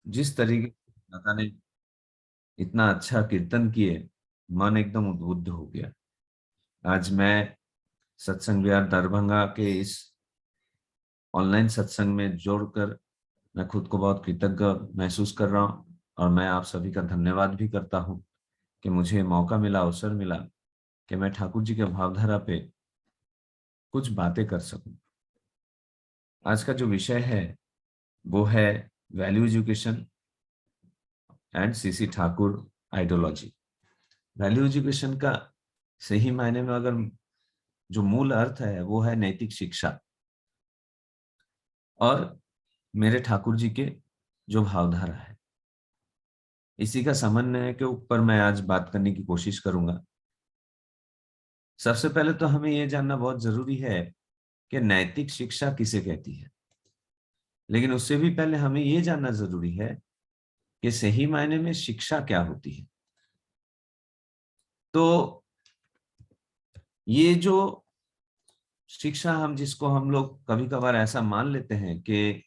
जिस तरीके से दादा ने इतना अच्छा कीर्तन किए, मन एकदम उद्बुद्ध हो गया। आज मैं सत्संग विहार दरभंगा के इस ऑनलाइन सत्संग में जोड़कर मैं खुद को बहुत कृतज्ञ महसूस कर रहा हूँ, और मैं आप सभी का धन्यवाद भी करता हूँ कि मुझे मौका मिला, अवसर मिला कि मैं ठाकुर जी के भावधारा पे कुछ बातें कर सकूं। आज का जो विषय है वो है value education and CC Thakur ideology. Value education का सही मायने में अगर जो मूल अर्थ है वो है नैतिक शिक्षा, और मेरे ठाकुर जी के जो भावधारा है, इसी का समन्वय के ऊपर मैं आज बात करने की कोशिश करूंगा। सबसे पहले तो हमें यह जानना बहुत जरूरी है कि नैतिक शिक्षा किसे कहती है। लेकिन उससे भी पहले हमें यह जानना जरूरी है कि सही मायने में शिक्षा क्या होती है। तो ये जो शिक्षा, हम लोग कभी कभार ऐसा मान लेते हैं कि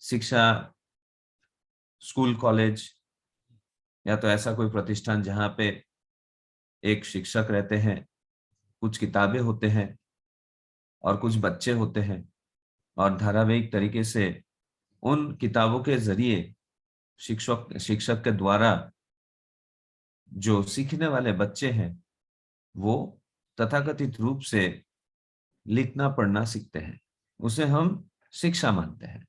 शिक्षा स्कूल कॉलेज या तो ऐसा कोई प्रतिष्ठान जहां पे एक शिक्षक रहते हैं, कुछ किताबें होते हैं और कुछ बच्चे होते हैं, और धारावाहिक तरीके से उन किताबों के जरिए शिक्षक शिक्षक के द्वारा जो सीखने वाले बच्चे हैं वो तथाकथित रूप से लिखना पढ़ना सीखते हैं। उसे हम शिक्षा मानते हैं।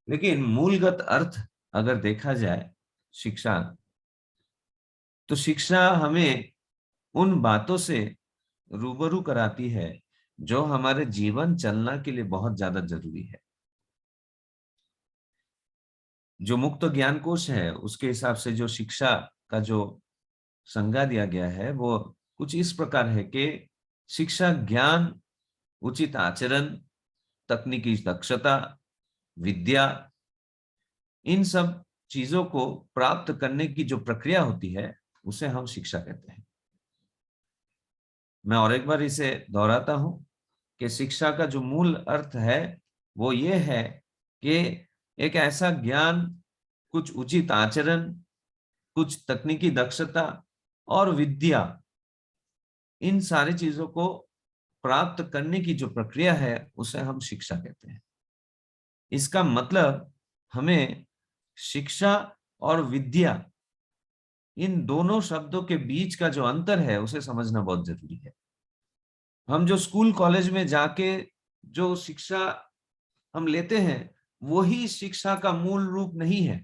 लेकिन मूलगत अर्थ अगर देखा जाए शिक्षा, तो शिक्षा हमें उन बातों से रूबरू कराती है जो हमारे जीवन चलना के लिए बहुत ज्यादा जरूरी है। जो मुक्त ज्ञान कोश है उसके हिसाब से जो शिक्षा का जो संज्ञा दिया गया है वो कुछ इस प्रकार है कि शिक्षा ज्ञान, उचित आचरण, तकनीकी दक्षता, विद्या, इन सब चीजों को प्राप्त करने की जो प्रक्रिया होती है उसे हम शिक्षा कहते हैं। मैं और एक बार इसे दोहराता हूं कि शिक्षा का जो मूल अर्थ है वो ये है कि एक ऐसा ज्ञान, कुछ उचित आचरण, कुछ तकनीकी दक्षता और विद्या, इन सारी चीजों को प्राप्त करने की जो प्रक्रिया है उसे हम शिक्षा कहते हैं। इसका मतलब हमें शिक्षा और विद्या, इन दोनों शब्दों के बीच का जो अंतर है उसे समझना बहुत जरूरी है। हम जो स्कूल कॉलेज में जाके जो शिक्षा हम लेते हैं वही शिक्षा का मूल रूप नहीं है,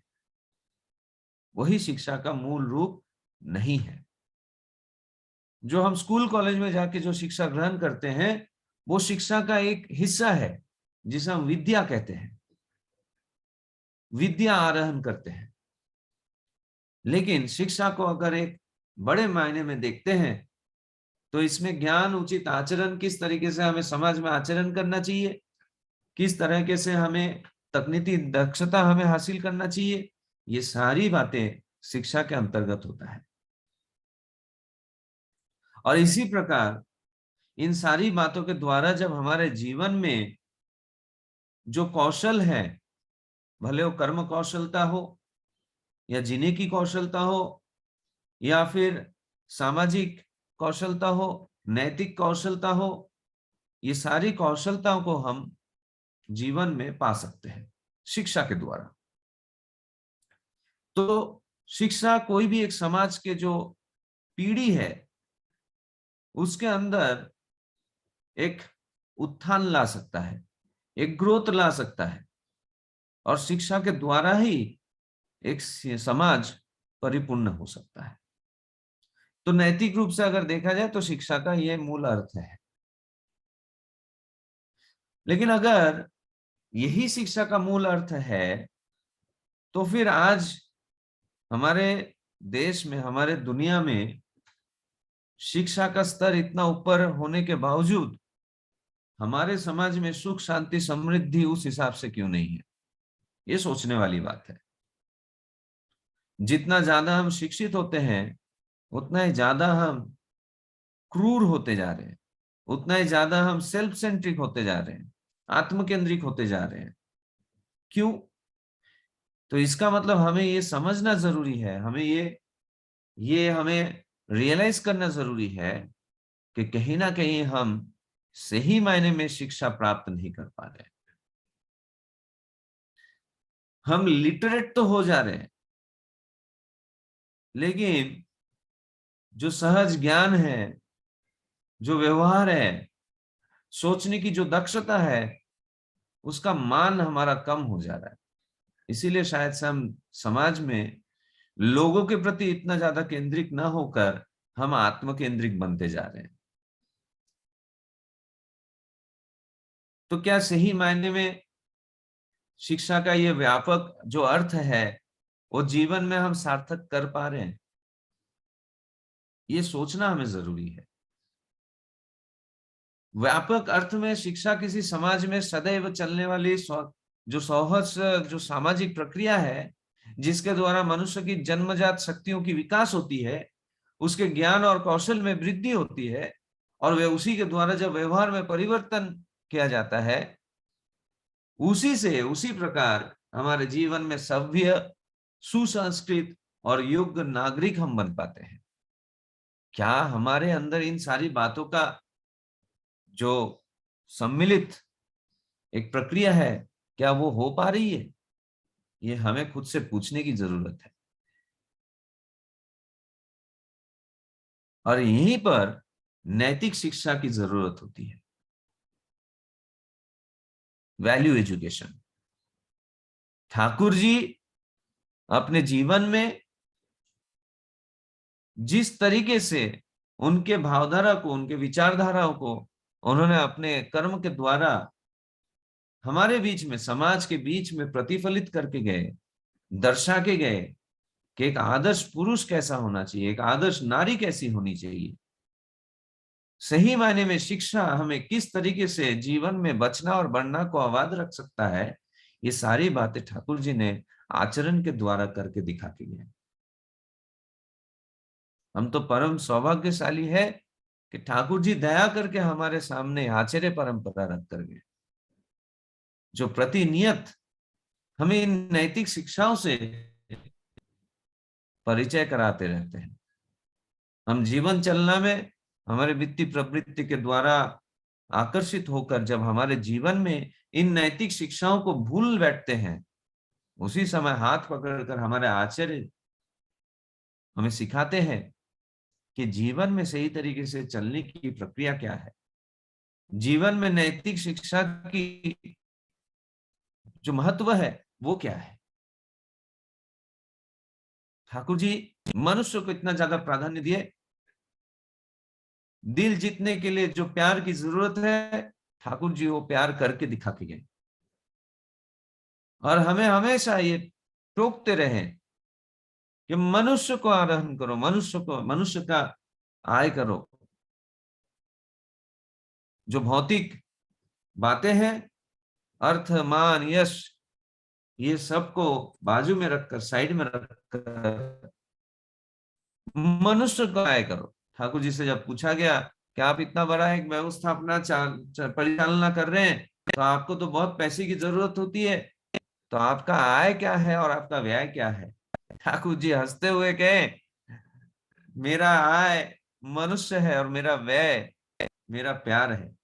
वही शिक्षा का मूल रूप नहीं है। जो हम स्कूल कॉलेज में जाके जो शिक्षा ग्रहण करते हैं वो शिक्षा का एक हिस्सा है जिसे हम विद्या कहते हैं, विद्या आहरण करते हैं। लेकिन शिक्षा को अगर एक बड़े मायने में देखते हैं तो इसमें ज्ञान, उचित आचरण, किस तरीके से हमें समाज में आचरण करना चाहिए, किस तरीके से हमें तकनीकी दक्षता हमें हासिल करना चाहिए, ये सारी बातें शिक्षा के अंतर्गत होता है। और इसी प्रकार इन सारी बातों के द्वारा जब हमारे जीवन में जो कौशल है, भले वो कर्म कौशलता हो या जीने की कौशलता हो या फिर सामाजिक कौशलता हो, नैतिक कौशलता हो, ये सारी कौशलताओं को हम जीवन में पा सकते हैं शिक्षा के द्वारा। तो शिक्षा कोई भी एक समाज के जो पीढ़ी है उसके अंदर एक उत्थान ला सकता है, एक ग्रोथ ला सकता है, और शिक्षा के द्वारा ही एक समाज परिपूर्ण हो सकता है। तो नैतिक रूप से अगर देखा जाए तो शिक्षा का यह मूल अर्थ है। लेकिन अगर यही शिक्षा का मूल अर्थ है तो फिर आज हमारे देश में, हमारे दुनिया में शिक्षा का स्तर इतना ऊपर होने के बावजूद हमारे समाज में सुख, शांति, समृद्धि उस हिसाब से क्यों नहीं है? ये सोचने वाली बात है। जितना ज्यादा हम शिक्षित होते हैं उतना ही ज्यादा हम क्रूर होते जा रहे हैं, उतना ही ज्यादा हम सेल्फ सेंट्रिक होते जा रहे हैं, आत्मकेंद्रिक होते जा रहे हैं। क्यों? तो इसका मतलब हमें ये समझना जरूरी है, हमें ये हमें रियलाइज करना जरूरी है कि कहीं ना कहीं हम सही मायने में शिक्षा प्राप्त नहीं कर पा रहे। हम लिटरेट तो हो जा रहे हैं, लेकिन जो सहज ज्ञान है, जो व्यवहार है, सोचने की जो दक्षता है, उसका मान हमारा कम हो जा रहा है। इसीलिए शायद से हम समाज में लोगों के प्रति इतना ज्यादा केंद्रित ना होकर हम आत्म केंद्रित बनते जा रहे हैं। तो क्या सही मायने में शिक्षा का ये व्यापक जो अर्थ है वो जीवन में हम सार्थक कर पा रहे हैं? ये सोचना हमें जरूरी है। व्यापक अर्थ में शिक्षा किसी समाज में सदैव चलने वाली जो सौहर्द जो सामाजिक प्रक्रिया है, जिसके द्वारा मनुष्य की जन्मजात शक्तियों की विकास होती है, उसके ज्ञान और कौशल में वृद्धि होती है, और वे उसी के द्वारा जब व्यवहार में परिवर्तन किया जाता है, उसी प्रकार हमारे जीवन में सभ्य, सुसंस्कृत और योग्य नागरिक हम बन पाते हैं। क्या हमारे अंदर इन सारी बातों का जो सम्मिलित एक प्रक्रिया है, क्या वो हो पा रही है? ये हमें खुद से पूछने की जरूरत है। और यहीं पर नैतिक शिक्षा की जरूरत होती है, वैल्यू एजुकेशन। ठाकुर जी अपने जीवन में जिस तरीके से उनके भावधारा को, उनके विचारधाराओं को उन्होंने अपने कर्म के द्वारा हमारे बीच में, समाज के बीच में प्रतिफलित करके गए, दर्शा के गए कि एक आदर्श पुरुष कैसा होना चाहिए, एक आदर्श नारी कैसी होनी चाहिए, सही मायने में शिक्षा हमें किस तरीके से जीवन में बचना और बढ़ना को आबाद रख सकता है, ये सारी बातें ठाकुर जी ने आचरण के द्वारा करके दिखा के गए। हम तो परम सौभाग्यशाली है कि ठाकुर जी दया करके हमारे सामने आचार्य परंपरा रख कर गए, जो प्रतिनियत हमें इन नैतिक शिक्षाओं से परिचय कराते रहते हैं। हम जीवन चलना में हमारे वित्तीय प्रवृत्ति के द्वारा आकर्षित होकर जब हमारे जीवन में इन नैतिक शिक्षाओं को भूल बैठते हैं, उसी समय हाथ पकड़कर हमारे आचार्य हमें सिखाते हैं कि जीवन में सही तरीके से चलने की प्रक्रिया क्या है, जीवन में नैतिक शिक्षा की जो महत्व है वो क्या है। ठाकुर जी मनुष्य को इतना ज्यादा प्राधान्य दिए, दिल जीतने के लिए जो प्यार की जरूरत है, ठाकुर जी वो प्यार करके दिखा के गए। और हमें हमेशा ये टोकते रहे कि मनुष्य को आराधन करो, मनुष्य का आय करो। जो भौतिक बातें हैं, अर्थ, मान, यश, ये सबको बाजू में रखकर, साइड में रखकर मनुष्य को आय करो। ठाकुर जी से जब पूछा गया कि आप इतना बड़ा एक व्यवस्थापना परिचालना कर रहे हैं, तो आपको तो बहुत पैसे की जरूरत होती है, तो आपका आय क्या है और आपका व्यय क्या है? ठाकुर जी हंसते हुए कहे, मेरा आय मनुष्य है और मेरा व्यय मेरा प्यार है।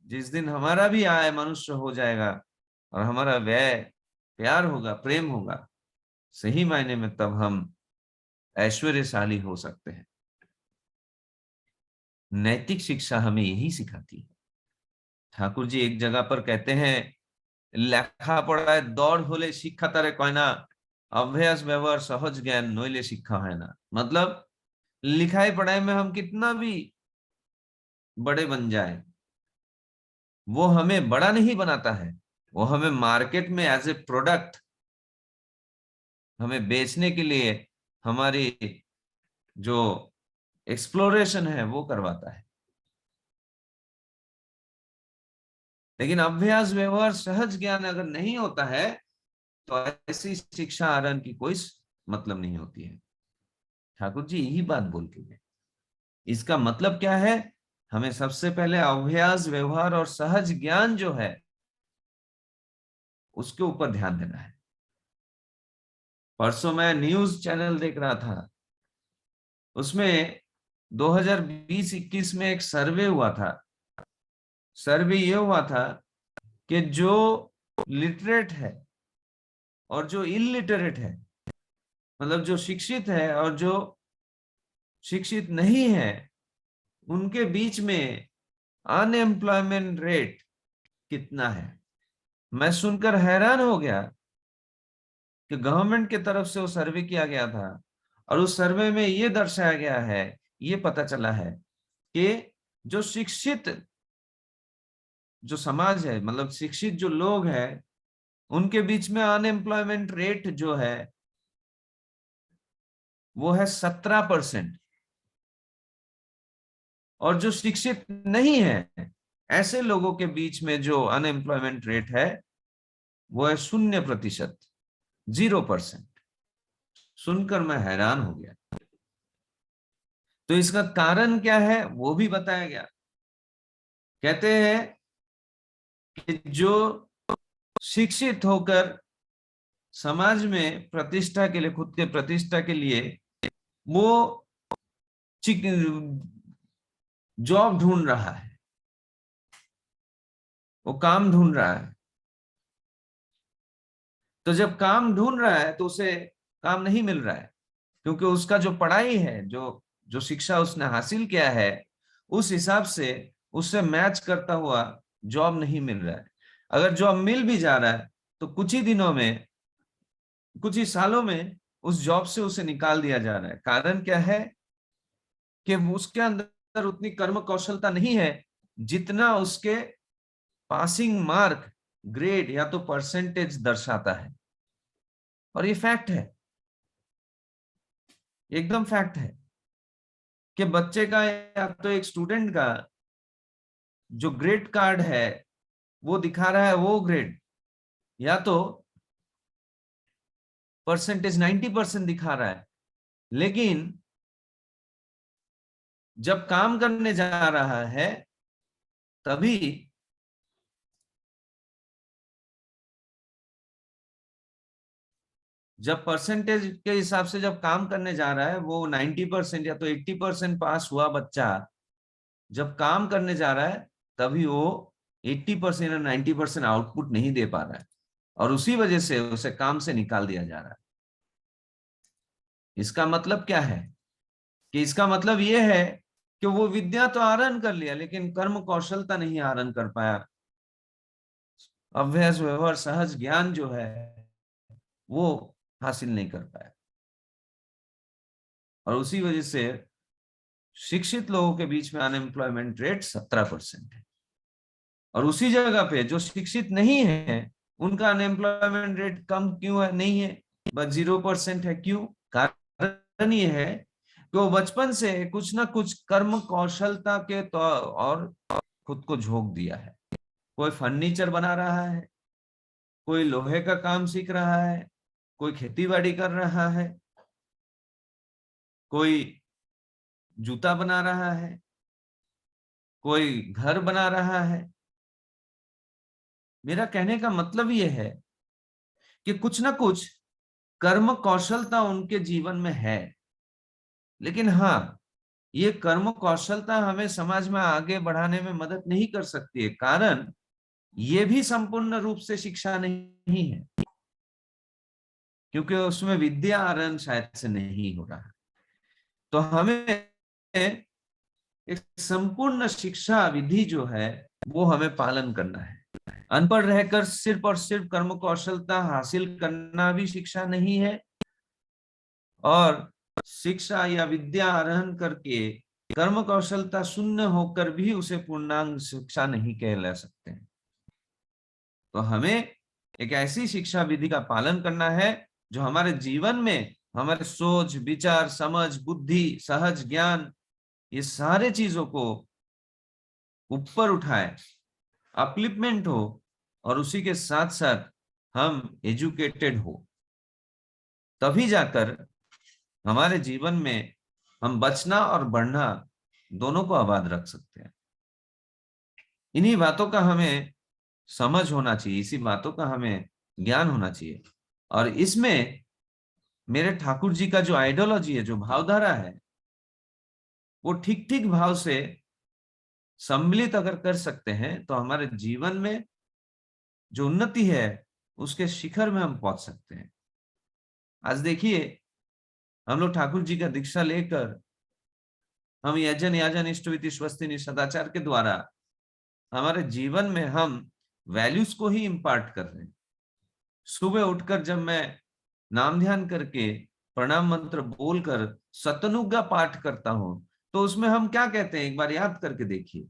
जिस दिन हमारा भी आय मनुष्य हो जाएगा और हमारा व्यय प्यार होगा, प्रेम होगा, सही मायने में तब हम ऐश्वर्यशाली हो सकते हैं। नैतिक शिक्षा हमें यही सिखाती है। ठाकुर जी एक जगह पर कहते हैं, लेखा पढ़ाए दौड़ होले शिक्षा तारे कयना, अभ्यास व्यवहार सहज ज्ञान नइले शिक्षा है ना। मतलब लिखाई पढ़ाई में हम कितना भी बड़े बन जाए, वो हमें बड़ा नहीं बनाता है, वो हमें मार्केट में एज ए प्रोडक्ट हमें बेचने के लिए हमारी जो एक्सप्लोरेशन है वो करवाता है। लेकिन अभ्यास व्यवहार सहज ज्ञान अगर नहीं होता है, तो ऐसी शिक्षा आरण की कोई मतलब नहीं होती है। ठाकुर जी यही बात बोल के गए। इसका मतलब क्या है? हमें सबसे पहले अभ्यास व्यवहार और सहज ज्ञान जो है उसके ऊपर ध्यान देना है। परसों मैं न्यूज चैनल देख रहा था, उसमें 2020-21 में एक सर्वे हुआ था। सर्वे ये हुआ था कि जो लिटरेट है और जो इलिटरेट है, मतलब जो शिक्षित है और जो शिक्षित नहीं है, उनके बीच में अनएम्प्लॉयमेंट रेट कितना है। मैं सुनकर हैरान हो गया कि गवर्नमेंट की तरफ से वो सर्वे किया गया था और उस सर्वे में ये दर्शाया गया है, ये पता चला है कि जो शिक्षित जो समाज है, मतलब शिक्षित जो लोग हैं, उनके बीच में अनएम्प्लॉयमेंट रेट जो है वो है 17%। और जो शिक्षित नहीं है, ऐसे लोगों के बीच में जो अनएम्प्लॉयमेंट रेट है वो है 0%, 0%। सुनकर मैं हैरान हो गया। तो इसका कारण क्या है वो भी बताया गया। कहते हैं कि जो शिक्षित होकर समाज में प्रतिष्ठा के लिए, खुद के प्रतिष्ठा के लिए वो जॉब ढूंढ रहा है, वो काम ढूंढ रहा है, तो जब काम ढूंढ रहा है तो उसे काम नहीं मिल रहा है, क्योंकि उसका जो पढ़ाई है, जो जो शिक्षा उसने हासिल किया है, उस हिसाब से उससे मैच करता हुआ जॉब नहीं मिल रहा है। अगर जॉब मिल भी जा रहा है तो कुछ ही दिनों में, कुछ ही सालों में उस जॉब से उसे निकाल दिया जा रहा है। कारण क्या है कि उसके अंदर उतनी कर्म कौशलता नहीं है जितना उसके पासिंग मार्क, ग्रेड या तो परसेंटेज दर्शाता है। और ये फैक्ट है, एकदम फैक्ट है कि बच्चे का या तो एक स्टूडेंट का जो ग्रेड कार्ड है वो दिखा रहा है वो ग्रेड, या तो परसेंटेज 90% दिखा रहा है, लेकिन जब काम करने जा रहा है तभी जब परसेंटेज के हिसाब से जब काम करने जा रहा है, वो 90% या तो 80% पास हुआ बच्चा जब काम करने जा रहा है, तभी वो 80% या 90% आउटपुट नहीं दे पा रहा है, और उसी वजह से उसे काम से निकाल दिया जा रहा है। इसका मतलब क्या है? कि इसका मतलब यह है कि वो विद्या तो आहरण कर लिया, लेकिन कर्म कौशलता नहीं आहरण कर पाया। अभ्यास, व्यवहार, सहज ज्ञान जो है वो हासिल नहीं कर पाया, और उसी वजह से शिक्षित लोगों के बीच में अनएम्प्लॉयमेंट रेट 17% है। और उसी जगह पे जो शिक्षित नहीं है उनका अनएम्प्लॉयमेंट रेट कम क्यों है, नहीं है, बस 0% है। क्यों? कारण ये है कि वो बचपन से कुछ ना कुछ कर्म कौशलता के तो और खुद को झोंक दिया है। कोई फर्नीचर बना रहा है, कोई लोहे का काम सीख रहा है, कोई खेतीबाड़ी कर रहा है, कोई जूता बना रहा है, कोई घर बना रहा है। मेरा कहने का मतलब यह है कि कुछ ना कुछ कर्म कौशलता उनके जीवन में है, लेकिन हाँ, ये कर्म कौशलता हमें समाज में आगे बढ़ाने में मदद नहीं कर सकती है। कारण ये भी संपूर्ण रूप से शिक्षा नहीं है, क्योंकि उसमें विद्या आहरण शायद से नहीं हो रहा है। तो हमें एक संपूर्ण शिक्षा विधि जो है वो हमें पालन करना है। अनपढ़ रहकर सिर्फ और सिर्फ कर्म कौशलता हासिल करना भी शिक्षा नहीं है, और शिक्षा या विद्या आरोहण करके कर्म कौशलता शून्य होकर भी उसे पूर्णांग शिक्षा नहीं कहला सकते हैं। तो हमें एक ऐसी शिक्षा विधि का पालन करना है जो हमारे जीवन में हमारे सोच, विचार, समझ, बुद्धि, सहज ज्ञान, ये सारे चीजों को ऊपर उठाए, अपलिफ्टमेंट हो, और उसी के साथ साथ हम एजुकेटेड हो। तभी जाकर हमारे जीवन में हम बचना और बढ़ना दोनों को आबाद रख सकते हैं। इन्हीं बातों का हमें समझ होना चाहिए, इसी बातों का हमें ज्ञान होना चाहिए। और इसमें मेरे ठाकुर जी का जो आइडियोलॉजी है, जो भावधारा है, वो ठीक ठीक भाव से सम्मिलित अगर कर सकते हैं तो हमारे जीवन में जो उन्नति है उसके शिखर में हम पहुंच सकते हैं। आज देखिए, हम लोग ठाकुर जी का दीक्षा लेकर हम यजन याजन इष्टविधि स्वस्ति सदाचार के द्वारा हमारे जीवन में हम वैल्यूज को ही इम्पार्ट कर रहे हैं। सुबह उठकर जब मैं नाम ध्यान करके प्रणाम मंत्र बोलकर सतनुज्ञा पाठ करता हूं, तो उसमें हम क्या कहते हैं, एक बार याद करके देखिए।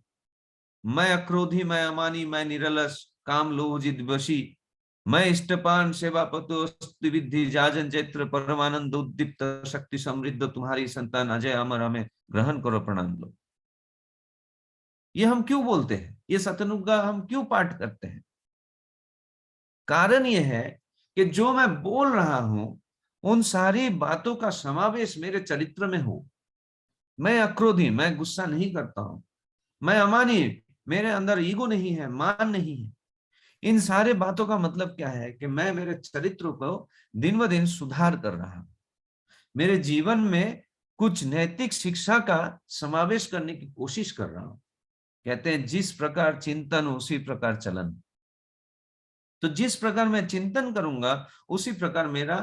मैं अक्रोधी, मैं अमानी, मैं निरलस, काम लोभ जिद वशी, मैं इष्टपान सेवा पतो विद्धि जाजन चैत्र परमानंद उद्दीप्त शक्ति समृद्ध तुम्हारी संतान अजय अमर, हमें ग्रहण करो प्रणाम लो। ये हम क्यों बोलते हैं, ये सतनुज्ञा हम क्यों पाठ करते हैं? कारण ये है कि जो मैं बोल रहा हूं उन सारी बातों का समावेश मेरे चरित्र में हो। मैं अक्रोधी, मैं गुस्सा नहीं करता हूं। मैं अमानी, मेरे अंदर ईगो नहीं है, मान नहीं है। इन सारे बातों का मतलब क्या है कि मैं मेरे चरित्र को दिन ब दिन सुधार कर रहा हूं। मेरे जीवन में कुछ नैतिक शिक्षा का समावेश करने की कोशिश कर रहा हूं। कहते हैं जिस प्रकार चिंतन उसी प्रकार चलन। तो जिस प्रकार मैं चिंतन करूंगा उसी प्रकार मेरा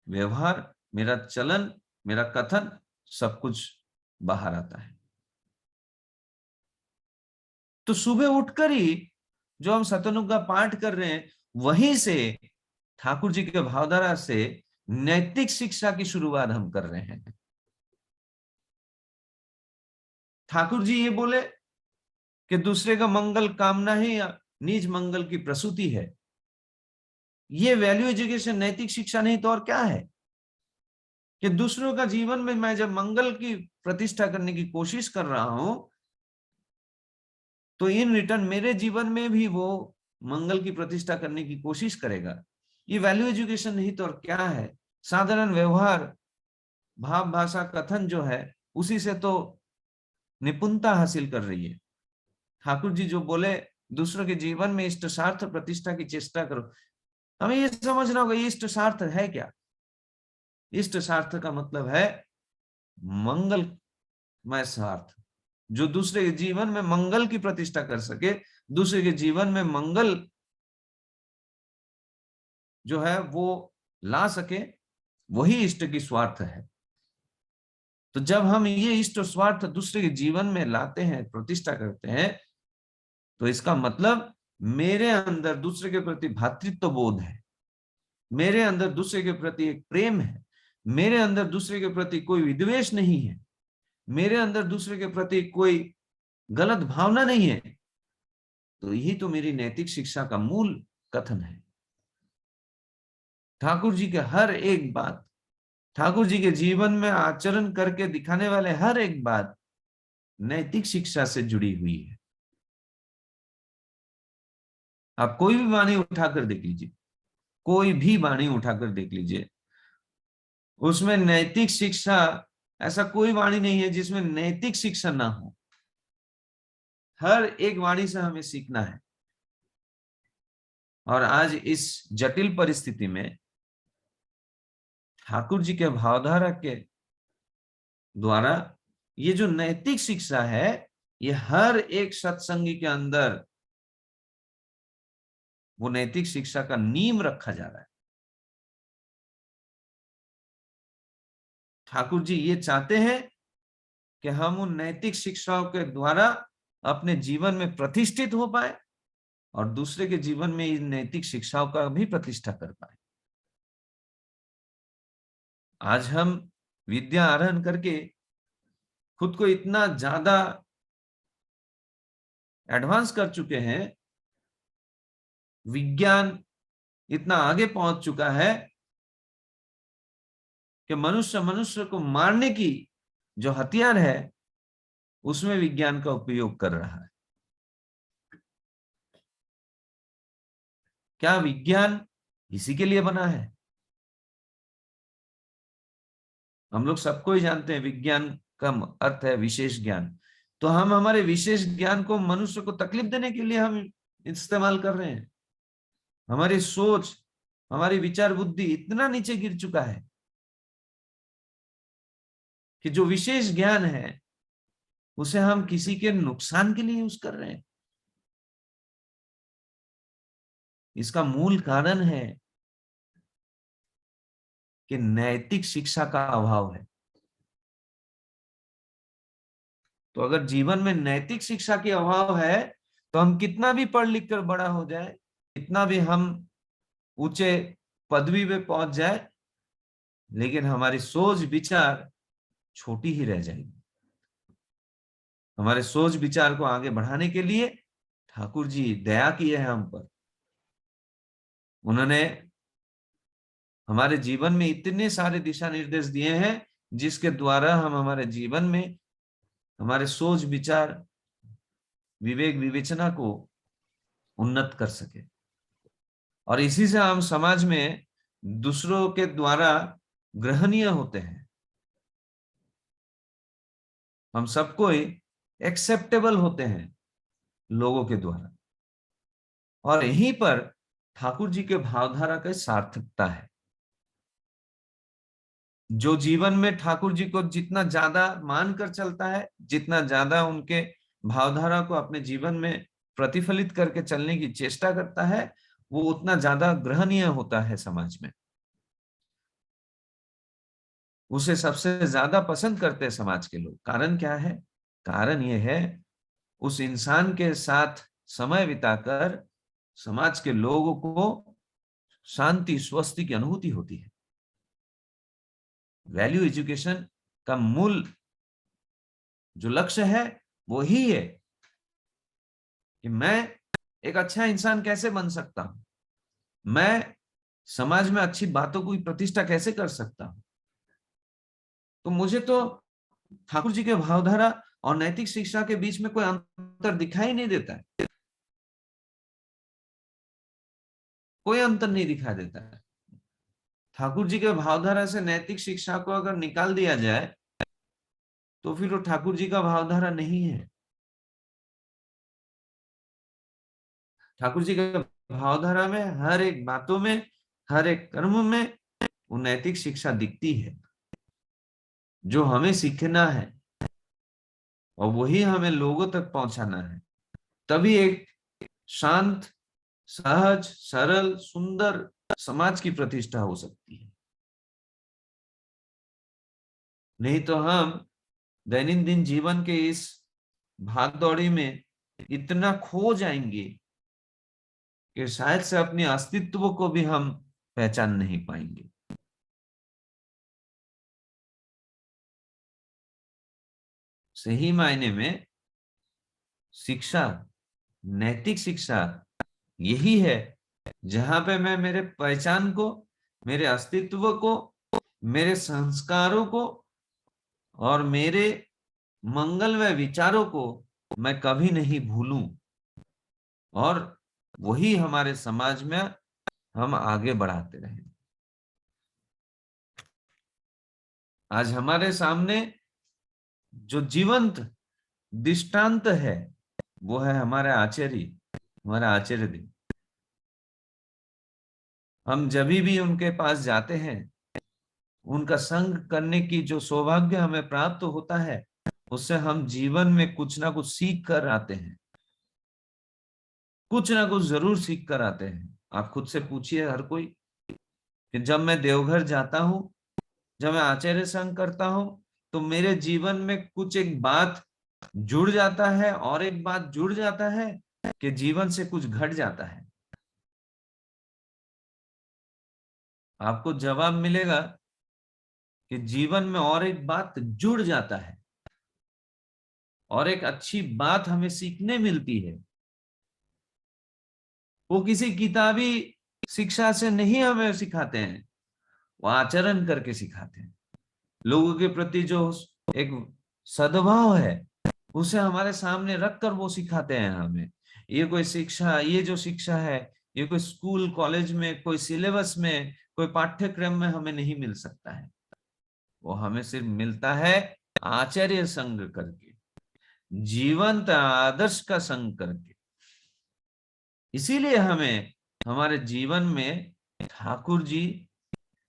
व्यवहार, मेरा चलन, मेरा कथन, सब कुछ बाहर आता है। तो सुबह उठकर ही जो हम सतनुज्ञा पाठ कर रहे हैं, वहीं से ठाकुर जी के भावधारा से नैतिक शिक्षा की शुरुआत हम कर रहे हैं। ठाकुर जी ये बोले कि दूसरे का मंगल कामना ही निज मंगल की प्रसूति है। ये वैल्यू एजुकेशन नैतिक शिक्षा नहीं तो और क्या है? कि दूसरों का जीवन में मैं जब मंगल की प्रतिष्ठा करने की कोशिश कर रहा हूं, तो इन रिटर्न मेरे जीवन में भी वो मंगल की प्रतिष्ठा करने की कोशिश करेगा। ये वैल्यू एजुकेशन नहीं तो और क्या है? साधारण व्यवहार, भाव, भाषा, कथन जो है उसी से तो निपुणता हासिल कर रही है। ठाकुर जी जो बोले दूसरों के जीवन में इष्ट स्वार्थ प्रतिष्ठा की चेष्टा करो, हमें ये समझना होगा इष्ट स्वार्थ है क्या। इष्ट स्वार्थ का मतलब है मंगलमय स्वार्थ, जो दूसरे के जीवन में मंगल की प्रतिष्ठा कर सके, दूसरे के जीवन में मंगल जो है वो ला सके, वही इष्ट की स्वार्थ है। तो जब हम ये इष्ट स्वार्थ दूसरे के जीवन में लाते हैं, प्रतिष्ठा करते हैं, तो इसका मतलब मेरे अंदर दूसरे के प्रति भ्रातृत्व बोध है, मेरे अंदर दूसरे के प्रति एक प्रेम है, मेरे अंदर दूसरे के प्रति कोई विद्वेष नहीं है, मेरे अंदर दूसरे के प्रति कोई गलत भावना नहीं है। तो यही तो मेरी नैतिक शिक्षा का मूल कथन है। ठाकुर जी के हर एक बात, ठाकुर जी के जीवन में आचरण करके दिखाने वाले हर एक बात नैतिक शिक्षा से जुड़ी हुई है। आप कोई भी वाणी उठाकर देख लीजिए, कोई भी वाणी उठाकर देख लीजिए, उसमें नैतिक शिक्षा, ऐसा कोई वाणी नहीं है जिसमें नैतिक शिक्षा ना हो। हर एक वाणी से हमें सीखना है। और आज इस जटिल परिस्थिति में ठाकुर जी के भावधारा के द्वारा ये जो नैतिक शिक्षा है, ये हर एक सत्संगी के अंदर वो नैतिक शिक्षा का नींव रखा जा रहा है। ठाकुर जी ये चाहते हैं कि हम उन नैतिक शिक्षाओं के द्वारा अपने जीवन में प्रतिष्ठित हो पाए और दूसरे के जीवन में इन नैतिक शिक्षाओं का भी प्रतिष्ठा कर पाए। आज हम विद्या आरोहण करके खुद को इतना ज्यादा एडवांस कर चुके हैं, विज्ञान इतना आगे पहुंच चुका है कि मनुष्य मनुष्य को मारने की जो हथियार है उसमें विज्ञान का उपयोग कर रहा है। क्या विज्ञान इसी के लिए बना है? हम लोग सबको ही जानते हैं विज्ञान का अर्थ है विशेष ज्ञान। तो हम हमारे विशेष ज्ञान को मनुष्य को तकलीफ देने के लिए हम इस्तेमाल कर रहे हैं। हमारी सोच, हमारी विचार बुद्धि इतना नीचे गिर चुका है कि जो विशेष ज्ञान है उसे हम किसी के नुकसान के लिए यूज कर रहे हैं। इसका मूल कारण है कि नैतिक शिक्षा का अभाव है। तो अगर जीवन में नैतिक शिक्षा की अभाव है तो हम कितना भी पढ़ लिख कर बड़ा हो जाए, कितना भी हम ऊंचे पदवी पे पहुंच जाए, लेकिन हमारी सोच विचार छोटी ही रह जाएगी। हमारे सोच विचार को आगे बढ़ाने के लिए ठाकुर जी दया किए हैं हम पर। उन्होंने हमारे जीवन में इतने सारे दिशा निर्देश दिए हैं जिसके द्वारा हम हमारे जीवन में हमारे सोच विचार विवेक विवेचना को उन्नत कर सके, और इसी से हम समाज में दूसरों के द्वारा ग्रहणीय होते हैं। हम सबको एक्सेप्टेबल होते हैं लोगों के द्वारा, और यहीं पर ठाकुर जी के भावधारा का सार्थकता है। जो जीवन में ठाकुर जी को जितना ज्यादा मानकर चलता है, जितना ज्यादा उनके भावधारा को अपने जीवन में प्रतिफलित करके चलने की चेष्टा करता है, वो उतना ज्यादा ग्रहणीय होता है समाज में। उसे सबसे ज्यादा पसंद करते हैं समाज के लोग। कारण क्या है? कारण यह है, उस इंसान के साथ समय बिताकर समाज के लोगों को शांति स्वस्ति की अनुभूति होती है। वैल्यू एजुकेशन का मूल जो लक्ष्य है वो ही है कि मैं एक अच्छा इंसान कैसे बन सकता हूं, मैं समाज में अच्छी बातों की प्रतिष्ठा कैसे कर सकता हूं। तो मुझे तो ठाकुर जी के भावधारा और नैतिक शिक्षा के बीच में कोई अंतर दिखाई नहीं देता है, कोई अंतर नहीं दिखाई देता है। ठाकुर जी के भावधारा से नैतिक शिक्षा को अगर निकाल दिया जाए तो फिर वो ठाकुर जी का भावधारा नहीं है। ठाकुर जी के भावधारा में हर एक बातों में, हर एक कर्म में वो नैतिक शिक्षा दिखती है जो हमें सीखना है, और वही हमें लोगों तक पहुंचाना है। तभी एक शांत, सहज, सरल, सुंदर समाज की प्रतिष्ठा हो सकती है। नहीं तो हम दैनंदिन जीवन के इस भागदौड़ी में इतना खो जाएंगे कि शायद से अपने अस्तित्व को भी हम पहचान नहीं पाएंगे। सही मायने में शिक्षा, नैतिक शिक्षा यही है जहां पे मैं मेरे पहचान को, मेरे अस्तित्व को, मेरे संस्कारों को और मेरे मंगलमय विचारों को मैं कभी नहीं भूलूं, और वही हमारे समाज में हम आगे बढ़ाते रहें। आज हमारे सामने जो जीवंत दृष्टांत है वो है हमारे आचार्य, हमारा आचार्य देव। हम जब भी उनके पास जाते हैं, उनका संग करने की जो सौभाग्य हमें प्राप्त होता है, उससे हम जीवन में कुछ ना कुछ सीख कर आते हैं, कुछ ना कुछ जरूर सीख कर आते हैं। आप खुद से पूछिए हर कोई कि जब मैं देवघर जाता हूं, जब मैं आचार्य संग करता हूं, तो मेरे जीवन में कुछ एक बात जुड़ जाता है, और एक बात जुड़ जाता है कि जीवन से कुछ घट जाता है। आपको जवाब मिलेगा कि जीवन में और एक बात जुड़ जाता है, और एक अच्छी बात हमें सीखने मिलती है। वो किसी किताबी शिक्षा से नहीं हमें सिखाते हैं, वो आचरण करके सिखाते हैं। लोगों के प्रति जो एक सद्भाव है उसे हमारे सामने रखकर वो सिखाते हैं हमें। ये कोई शिक्षा, ये जो शिक्षा है, ये कोई स्कूल कॉलेज में, कोई सिलेबस में, कोई पाठ्यक्रम में हमें नहीं मिल सकता है। वो हमें सिर्फ मिलता है आचार्य संग करके, जीवंत आदर्श का संग करके। इसीलिए हमें हमारे जीवन में ठाकुर जी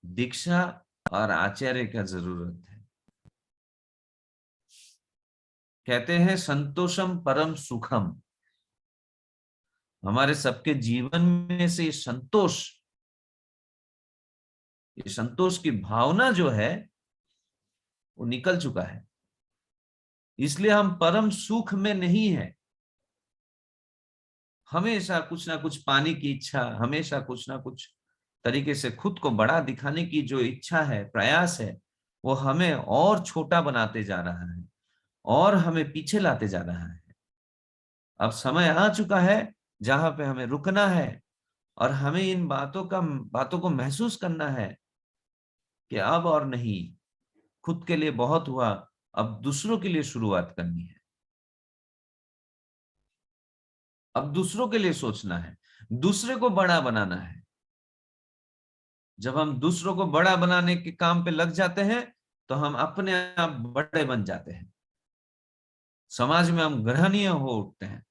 दीक्षा और आचार्य का जरूरत है। कहते हैं संतोषम परम सुखम। हमारे सबके जीवन में से ये संतोष की भावना जो है वो निकल चुका है, इसलिए हम परम सुख में नहीं है। हमेशा कुछ ना कुछ पाने की इच्छा, हमेशा कुछ ना कुछ तरीके से खुद को बड़ा दिखाने की जो इच्छा है, प्रयास है, वो हमें और छोटा बनाते जा रहा है और हमें पीछे लाते जा रहा है। अब समय आ चुका है जहां पे हमें रुकना है और हमें इन बातों को महसूस करना है कि अब और नहीं, खुद के लिए बहुत हुआ, अब दूसरों के लिए शुरुआत करनी है। अब दूसरों के लिए सोचना है, दूसरे को बड़ा बनाना है। जब हम दूसरों को बड़ा बनाने के काम पे लग जाते हैं तो हम अपने आप बड़े बन जाते हैं, समाज में हम ग्रहणीय हो उठते हैं,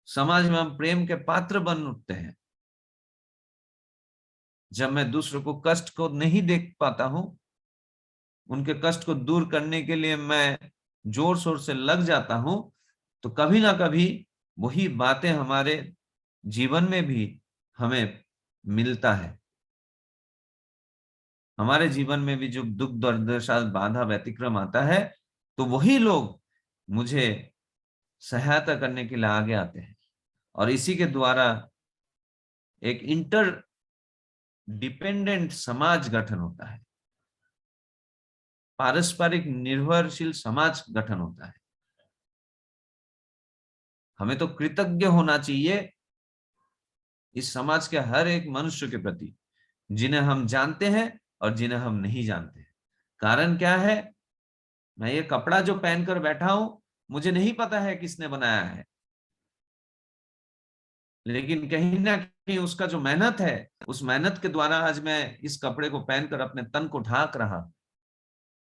समाज में हम प्रेम के पात्र बन उठते हैं। जब मैं दूसरों को कष्ट को नहीं देख पाता हूं, उनके कष्ट को दूर करने के लिए मैं जोर शोर से लग जाता हूं, तो कभी ना कभी वही बातें हमारे जीवन में भी हमें मिलता है। हमारे जीवन में भी जो दुख दुर्दशा बाधा व्यतिक्रम आता है, तो वही लोग मुझे सहायता करने के लिए आगे आते हैं और इसी के द्वारा एक इंटर डिपेंडेंट समाज गठन होता है, पारस्परिक निर्भरशील समाज गठन होता है। हमें तो कृतज्ञ होना चाहिए इस समाज के हर एक मनुष्य के प्रति, जिन्हें हम जानते हैं और जिन्हें हम नहीं जानते। कारण क्या है? मैं ये कपड़ा जो पहनकर बैठा हूं, मुझे नहीं पता है किसने बनाया है, लेकिन कहीं ना कहीं उसका जो मेहनत है, उस मेहनत के द्वारा आज मैं इस कपड़े को पहनकर अपने तन को ढाक रहा।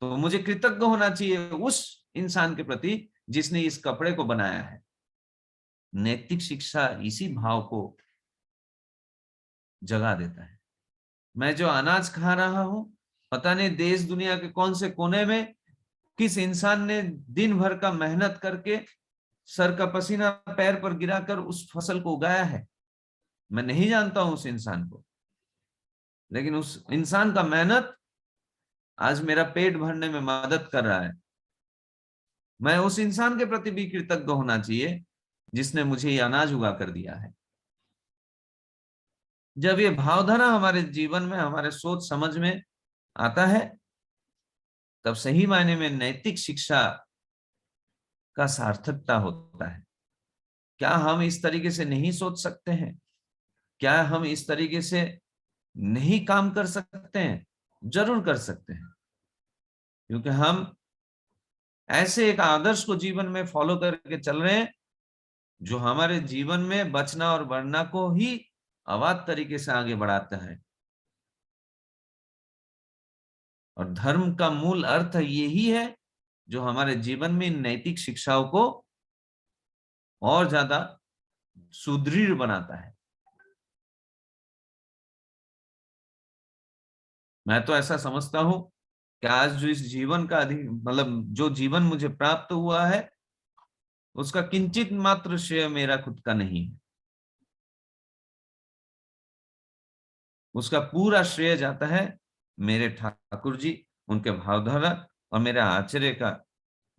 तो मुझे कृतज्ञ होना चाहिए उस इंसान के प्रति जिसने इस कपड़े को बनाया है। नैतिक शिक्षा इसी भाव को जगा देता है। मैं जो अनाज खा रहा हूं, पता नहीं देश दुनिया के कौन से कोने में किस इंसान ने दिन भर का मेहनत करके सर का पसीना पैर पर गिराकर उस फसल को उगाया है। मैं नहीं जानता हूं उस इंसान को, लेकिन उस इंसान का मेहनत आज मेरा पेट भरने में मदद कर रहा है। मैं उस इंसान के प्रति भी कृतज्ञ होना चाहिए जिसने मुझे ये अनाज उगा कर दिया है। जब ये भावधारा हमारे जीवन में, हमारे सोच समझ में आता है, तब सही मायने में नैतिक शिक्षा का सार्थकता होता है। क्या हम इस तरीके से नहीं सोच सकते हैं? क्या हम इस तरीके से नहीं काम कर सकते हैं? जरूर कर सकते हैं, क्योंकि हम ऐसे एक आदर्श को जीवन में फॉलो करके चल रहे हैं जो हमारे जीवन में बचना और बढ़ना को ही अवाध तरीके से आगे बढ़ाता है। और धर्म का मूल अर्थ यही है जो हमारे जीवन में नैतिक शिक्षाओं को और ज्यादा सुदृढ़ बनाता है। मैं तो ऐसा समझता हूं कि आज जो इस जीवन का अधिक मतलब जो जीवन मुझे प्राप्त हुआ है, उसका किंचित मात्र श्रेय मेरा खुद का नहीं है। उसका पूरा श्रेय जाता है मेरे ठाकुर जी, उनके भावधारा और मेरे आचार्य का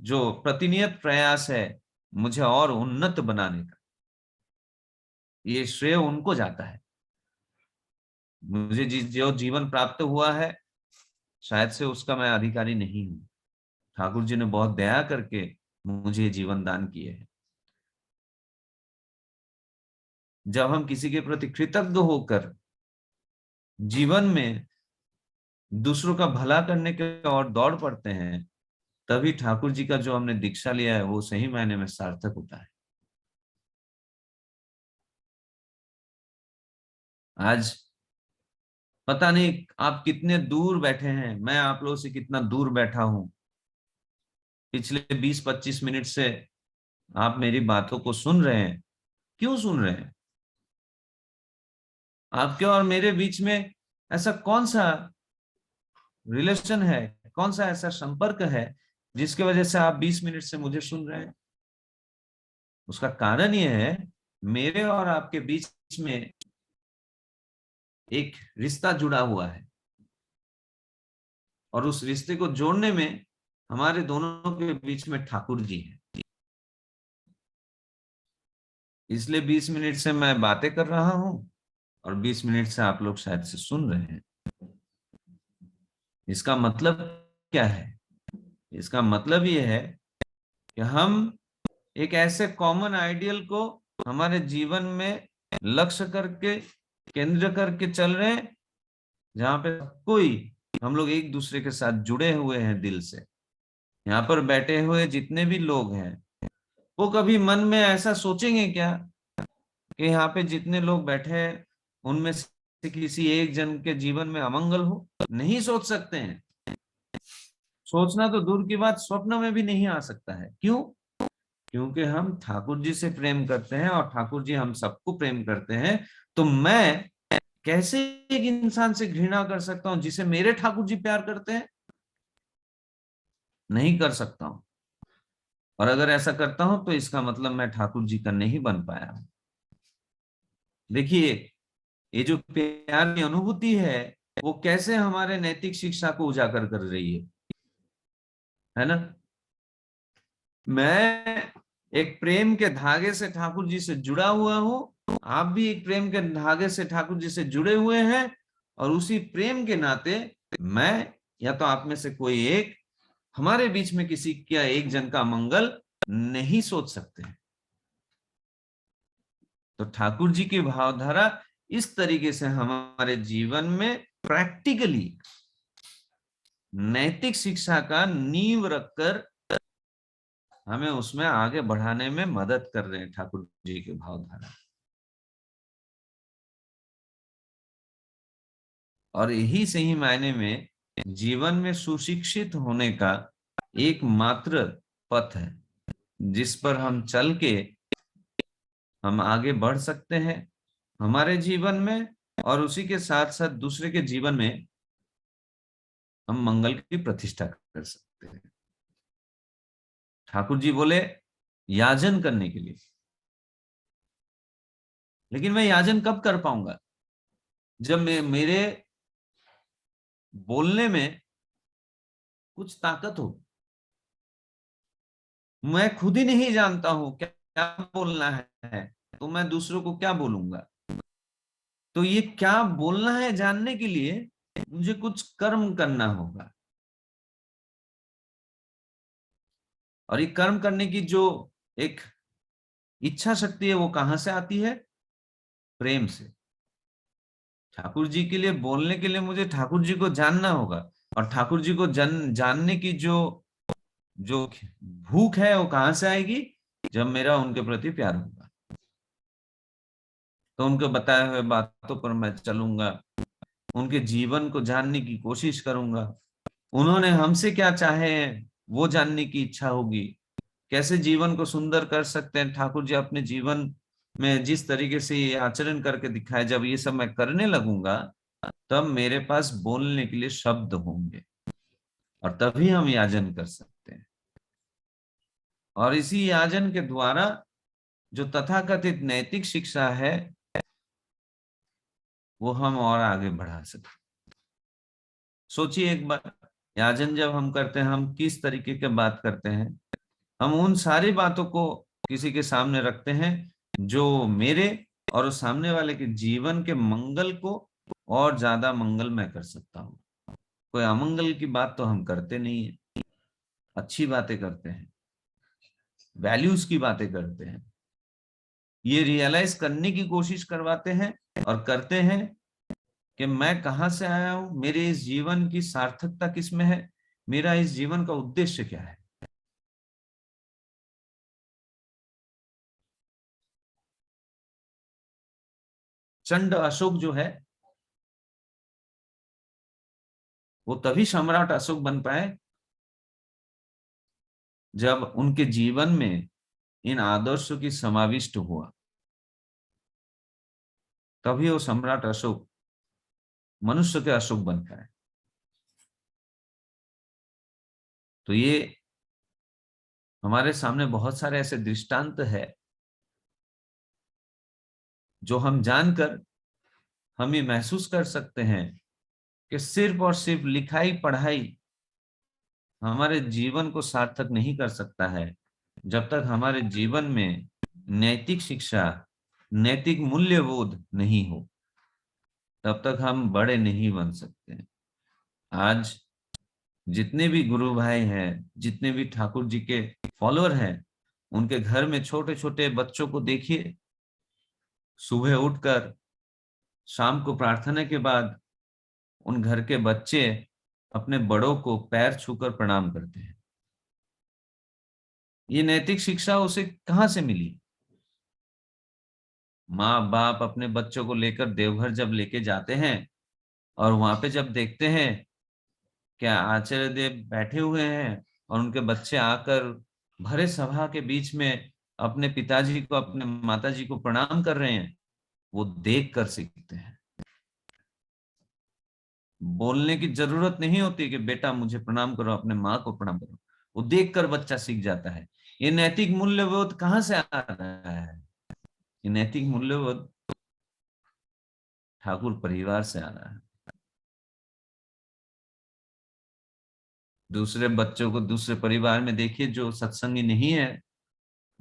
जो प्रतिनियत प्रयास है मुझे और उन्नत बनाने का। ये श्रेय उनको जाता है। मुझे जो जीवन प्राप्त हुआ है, शायद से उसका मैं अधिकारी नहीं हूं। ठाकुर जी ने बहुत दया करके मुझे जीवन दान किए हैं। जब हम किसी के प्रति कृतज्ञ होकर जीवन में दूसरों का भला करने के और दौड़ पड़ते हैं, तभी ठाकुर जी का जो हमने दीक्षा लिया है वो सही मायने में सार्थक होता है। आज पता नहीं आप कितने दूर बैठे हैं, मैं आप लोगों से कितना दूर बैठा हूं। पिछले 20-25 मिनट से आप मेरी बातों को सुन रहे हैं। क्यों सुन रहे हैं? आपके और मेरे बीच में ऐसा कौन सा रिलेशन है, कौन सा ऐसा संपर्क है जिसकी वजह से आप 20 मिनट से मुझे सुन रहे हैं? उसका कारण यह है, मेरे और आपके बीच में एक रिश्ता जुड़ा हुआ है, और उस रिश्ते को जोड़ने में हमारे दोनों के बीच में ठाकुर जी हैं। इसलिए 20 मिनट से मैं बातें कर रहा हूं और 20 मिनट से आप लोग शायद से सुन रहे हैं। इसका मतलब क्या है? इसका मतलब ये है कि हम एक ऐसे कॉमन आइडियल को हमारे जीवन में लक्ष्य करके, केंद्र करके चल रहे हैं, जहां पे कोई, हम लोग एक दूसरे के साथ जुड़े हुए हैं दिल से। यहाँ पर बैठे हुए जितने भी लोग हैं, वो कभी मन में ऐसा सोचेंगे क्या कि यहाँ पे जितने लोग बैठे हैं उनमें से किसी एक जन के जीवन में अमंगल हो? नहीं सोच सकते हैं। सोचना तो दूर की बात, स्वप्न में भी नहीं आ सकता है। क्यों? क्योंकि हम ठाकुर जी से प्रेम करते हैं और ठाकुर जी हम सबको प्रेम करते हैं। तो मैं कैसे एक इंसान से घृणा कर सकता हूं जिसे मेरे ठाकुर जी प्यार करते हैं? नहीं कर सकता हूं। और अगर ऐसा करता हूं तो इसका मतलब मैं ठाकुर जी का नहीं बन पाया हूं। देखिए, ये जो प्यार की अनुभूति है, वो कैसे हमारे नैतिक शिक्षा को उजागर कर रही है ना? मैं एक प्रेम के धागे से ठाकुर जी से जुड़ा हुआ हूं, आप भी एक प्रेम के धागे से ठाकुर जी से जुड़े हुए हैं, और उसी प्रेम के नाते मैं या तो आप में से कोई एक, हमारे बीच में किसी का एक जन का मंगल नहीं सोच सकते। तो ठाकुर जी की भावधारा इस तरीके से हमारे जीवन में प्रैक्टिकली नैतिक शिक्षा का नींव रखकर हमें उसमें आगे बढ़ाने में मदद कर रहे हैं ठाकुर जी की भावधारा। और यही सही मायने में जीवन में सुशिक्षित होने का एकमात्र पथ है, जिस पर हम चल के हम आगे बढ़ सकते हैं हमारे जीवन में, और उसी के साथ साथ दूसरे के जीवन में हम मंगल की प्रतिष्ठा कर सकते हैं। ठाकुर जी बोले याजन करने के लिए, लेकिन मैं याजन कब कर पाऊंगा? जब मेरे बोलने में कुछ ताकत हो। मैं खुद ही नहीं जानता हूं क्या क्या बोलना है, तो मैं दूसरों को क्या बोलूंगा? तो ये क्या बोलना है जानने के लिए मुझे कुछ कर्म करना होगा। और ये कर्म करने की जो एक इच्छा शक्ति है, वो कहां से आती है? प्रेम से। ठाकुर जी के लिए बोलने के लिए मुझे ठाकुर जी को जानना होगा, और ठाकुर जी को जानने की जो जो भूख है, वो कहां से आएगी? जब मेरा उनके प्रति प्यार होगा। तो उनके बताए हुए बातों पर मैं चलूंगा, उनके जीवन को जानने की कोशिश करूंगा, उन्होंने हमसे क्या चाहे वो जानने की इच्छा होगी। कैसे जीवन को सुंदर कर सकते हैं ठाकुर जी अपने जीवन में, जिस तरीके से ये आचरण करके दिखाए, जब ये सब मैं करने लगूंगा, तब मेरे पास बोलने के लिए शब्द होंगे, और तभी हम याजन कर सकते हैं। और इसी याजन के द्वारा जो तथाकथित नैतिक शिक्षा है, वो हम और आगे बढ़ा सकते। सोचिए एक बार, याजन जब हम करते हैं, हम किस तरीके के बात करते हैं? हम उन सारी बातों को किसी के सामने रखते हैं जो मेरे और उस सामने वाले के जीवन के मंगल को और ज्यादा मंगलमय कर सकता हूँ। कोई अमंगल की बात तो हम करते नहीं है, अच्छी बातें करते हैं, वैल्यूज की बातें करते हैं। ये रियलाइज करने की कोशिश करवाते हैं और करते हैं कि मैं कहाँ से आया हूं, मेरे इस जीवन की सार्थकता किसमें है, मेरा इस जीवन का उद्देश्य क्या है। चंड अशोक जो है, वो तभी सम्राट अशोक बन पाए जब उनके जीवन में इन आदर्शों की समाविष्ट हुआ। तभी वो सम्राट अशोक मनुष्य के अशोक बनता है। तो ये हमारे सामने बहुत सारे ऐसे दृष्टांत है जो हम जानकर हम ये महसूस कर सकते हैं कि सिर्फ और सिर्फ लिखाई पढ़ाई हमारे जीवन को सार्थक नहीं कर सकता है। जब तक हमारे जीवन में नैतिक शिक्षा, नैतिक मूल्यबोध नहीं हो, तब तक हम बड़े नहीं बन सकते। आज जितने भी गुरु भाई हैं, जितने भी ठाकुर जी के फॉलोअर हैं, उनके घर में छोटे छोटे बच्चों को देखिए, सुबह उठकर शाम को प्रार्थना के बाद उन घर के बच्चे अपने बड़ों को पैर छूकर प्रणाम करते हैं। ये नैतिक शिक्षा उसे कहां से मिली? माँ बाप अपने बच्चों को लेकर देवघर जब लेके जाते हैं और वहां पे जब देखते हैं क्या आचार्य देव बैठे हुए हैं और उनके बच्चे आकर भरे सभा के बीच में अपने पिताजी को, अपने माताजी को प्रणाम कर रहे हैं, वो देख कर सीखते हैं। बोलने की जरूरत नहीं होती कि बेटा मुझे प्रणाम करो, अपने माँ को प्रणाम करो, वो देख कर बच्चा सीख जाता है। ये नैतिक मूल्यबोध कहाँ से आ रहा है? ये नैतिक मूल्यबोध ठाकुर परिवार से आ रहा है। दूसरे बच्चों को दूसरे परिवार में देखिए जो सत्संगी नहीं है,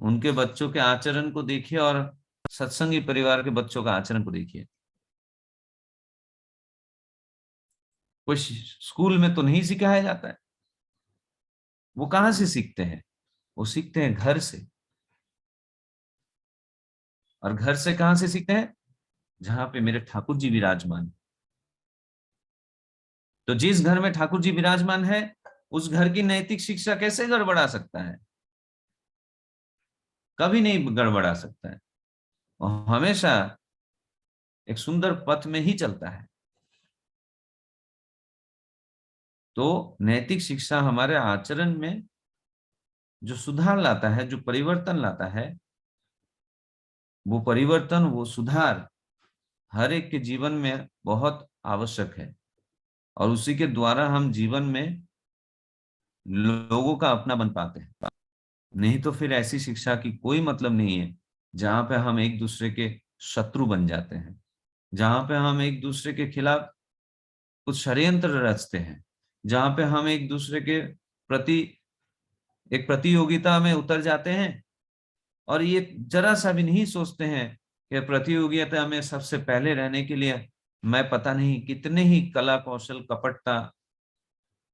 उनके बच्चों के आचरण को देखिए और सत्संगी परिवार के बच्चों का आचरण को देखिए। कोई स्कूल में तो नहीं सिखाया जाता है। वो कहां से सीखते हैं? वो सीखते हैं घर से। और घर से कहां से सीखते हैं? जहां पे मेरे ठाकुर जी विराजमान। तो जिस घर में ठाकुर जी विराजमान है, उस घर की नैतिक शिक्षा कैसे गड़बड़ा सकता है? कभी नहीं गड़बड़ा सकता है। और हमेशा एक सुंदर पथ में ही चलता है। तो नैतिक शिक्षा हमारे आचरण में जो सुधार लाता है, जो परिवर्तन लाता है, वो परिवर्तन, वो सुधार हर एक के जीवन में बहुत आवश्यक है। और उसी के द्वारा हम जीवन में लोगों का अपना बन पाते हैं। नहीं तो फिर ऐसी शिक्षा की कोई मतलब नहीं है जहां पे हम एक दूसरे के शत्रु बन जाते हैं, जहां पे हम एक दूसरे के खिलाफ कुछ षड्यंत्र रचते हैं, जहां पे हम एक दूसरे के प्रति एक प्रतियोगिता में उतर जाते हैं और ये जरा सा भी नहीं सोचते हैं कि प्रतियोगिता में सबसे पहले रहने के लिए मैं पता नहीं कितने ही कला कौशल कपटता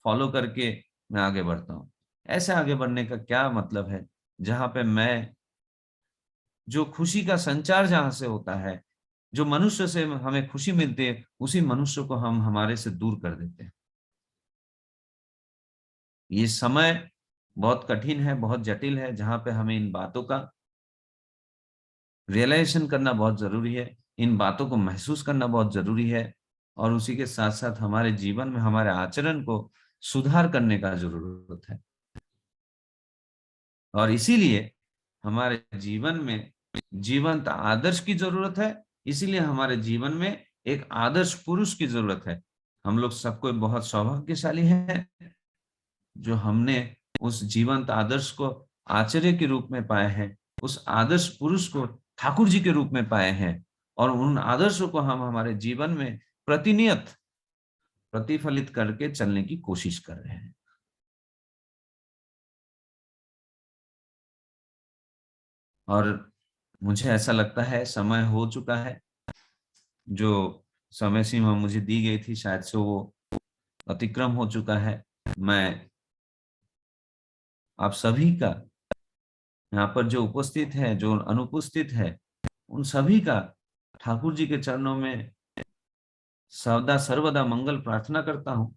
फॉलो करके मैं आगे बढ़ता हूँ। ऐसे आगे बढ़ने का क्या मतलब है जहां पे मैं, जो खुशी का संचार जहां से होता है, जो मनुष्य से हमें खुशी मिलती है, उसी मनुष्य को हम हमारे से दूर कर देते हैं। ये समय बहुत कठिन है, बहुत जटिल है, जहां पे हमें इन बातों का रियलाइजेशन करना बहुत जरूरी है, इन बातों को महसूस करना बहुत जरूरी है। और उसी के साथ साथ हमारे जीवन में हमारे आचरण को सुधार करने का जरूरत है। और इसीलिए हमारे जीवन में जीवंत आदर्श की जरूरत है। इसीलिए हमारे जीवन में एक आदर्श पुरुष की जरूरत है। हम लोग सबको बहुत सौभाग्यशाली हैं जो हमने उस जीवंत आदर्श को आचार्य के रूप में पाए हैं, उस आदर्श पुरुष को ठाकुर जी के रूप में पाए हैं। और उन आदर्शों को हम हमारे जीवन में प्रतिनियत प्रतिफलित करके चलने की कोशिश कर रहे हैं। और मुझे ऐसा लगता है समय हो चुका है, जो समय सीमा मुझे दी गई थी शायद से वो अतिक्रम हो चुका है। मैं आप सभी का, यहाँ पर जो उपस्थित है, जो अनुपस्थित है, उन सभी का ठाकुर जी के चरणों में सदा सर्वदा मंगल प्रार्थना करता हूँ।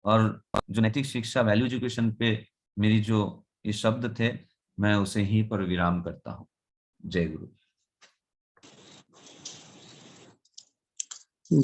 और जो नैतिक शिक्षा, वैल्यू एजुकेशन पे मेरी जो ये शब्द थे, मैं उसे यहीं पर विराम करता हूँ। जय गुरु।